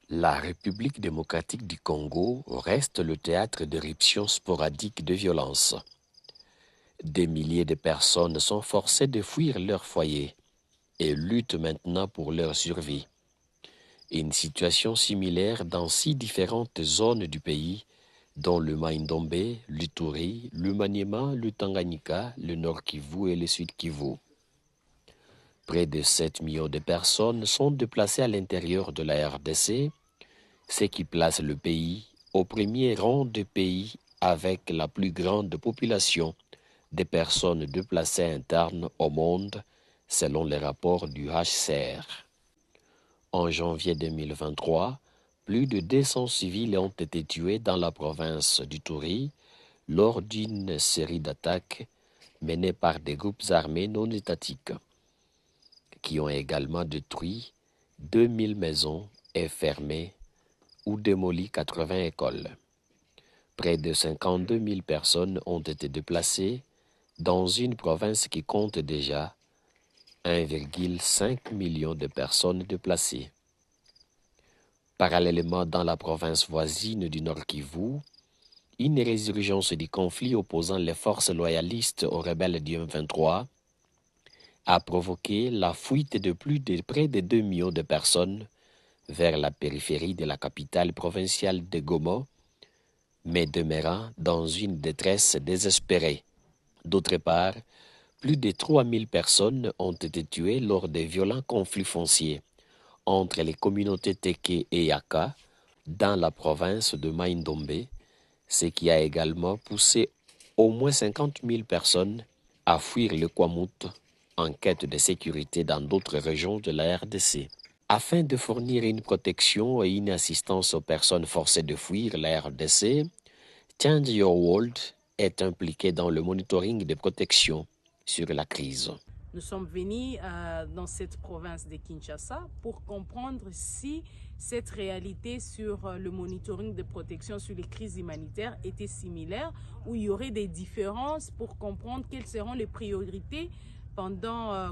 La République démocratique du Congo reste le théâtre d'éruptions sporadiques de violence. Des milliers de personnes sont forcées de fuir leur foyer et luttent maintenant pour leur survie. Une situation similaire dans 6 différentes zones du pays, dont le Maïndombe, l'Ituri, le Maniema, le Tanganyika, le Nord Kivu et le Sud Kivu. Près de 7 millions de personnes sont déplacées à l'intérieur de la RDC, ce qui place le pays au premier rang des pays avec la plus grande population de personnes déplacées internes au monde, selon les rapports du HCR. En janvier 2023, plus de 200 civils ont été tués dans la province d'Ituri lors d'une série d'attaques menées par des groupes armés non étatiques, qui ont également détruit 2000 maisons et fermé ou démoli 80 écoles. Près de 52 000 personnes ont été déplacées dans une province qui compte déjà 1,5 million de personnes déplacées. Parallèlement, dans la province voisine du Nord Kivu, une résurgence du conflit opposant les forces loyalistes aux rebelles du M23 a provoqué la fuite de près de 2 millions de personnes vers la périphérie de la capitale provinciale de Goma, mais demeurant dans une détresse désespérée. D'autre part, plus de 3000 personnes ont été tuées lors des violents conflits fonciers entre les communautés Teke et Yaka dans la province de Maïndombe, ce qui a également poussé au moins 50 000 personnes à fuir le Kwamut en quête de sécurité dans d'autres régions de la RDC. Afin de fournir une protection et une assistance aux personnes forcées de fuir la RDC, Change Your World est impliqué dans le monitoring de protection sur la crise. Nous sommes venus dans cette province de Kinshasa pour comprendre si cette réalité sur le monitoring de protection sur les crises humanitaires était similaire ou il y aurait des différences pour comprendre quelles seront les priorités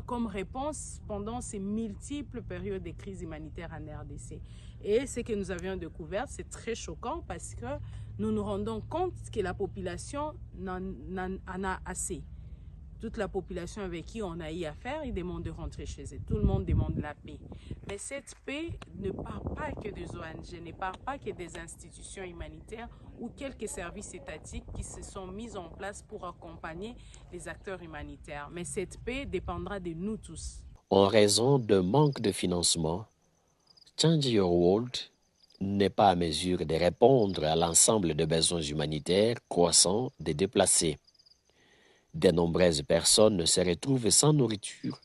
comme réponse pendant ces multiples périodes de crise humanitaire en RDC. Et ce que nous avions découvert, c'est très choquant parce que nous nous rendons compte que la population en a assez. Toute la population avec qui on a eu affaire, ils demandent de rentrer chez eux. Tout le monde demande la paix. Mais cette paix ne part pas que des ONG, ne part pas que des institutions humanitaires ou quelques services étatiques qui se sont mis en place pour accompagner les acteurs humanitaires. Mais cette paix dépendra de nous tous. En raison d'un manque de financement, Change Your World n'est pas à mesure de répondre à l'ensemble des besoins humanitaires croissants des déplacés. De nombreuses personnes se retrouvent sans nourriture,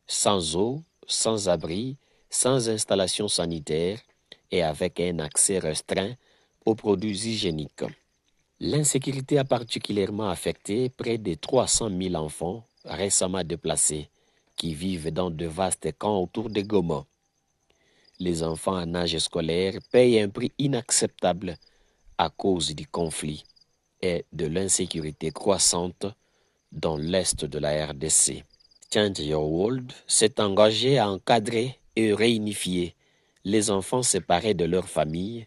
sans eau, sans abri, sans installation sanitaire et avec un accès restreint aux produits hygiéniques. L'insécurité a particulièrement affecté près de 300 000 enfants récemment déplacés qui vivent dans de vastes camps autour de Goma. Les enfants en âge scolaire payent un prix inacceptable à cause du conflit et de l'insécurité croissante dans l'est de la RDC. Change Your World s'est engagé à encadrer et réunifier les enfants séparés de leur famille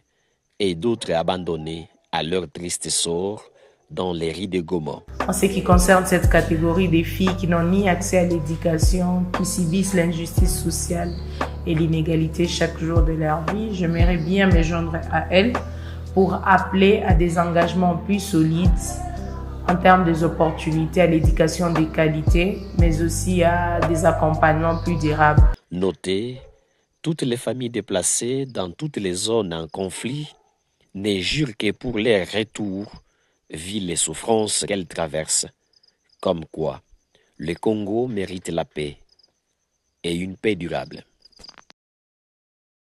et d'autres abandonnés à leur triste sort dans les rues de Goma. En ce qui concerne cette catégorie des filles qui n'ont ni accès à l'éducation, qui subissent l'injustice sociale et l'inégalité chaque jour de leur vie, j'aimerais bien me joindre à elles pour appeler à des engagements plus solides en termes des opportunités à l'éducation de qualité, mais aussi à des accompagnements plus durables. Notez, toutes les familles déplacées dans toutes les zones en conflit ne jurent que pour leur retour, vu les souffrances qu'elles traversent. Comme quoi, le Congo mérite la paix et une paix durable.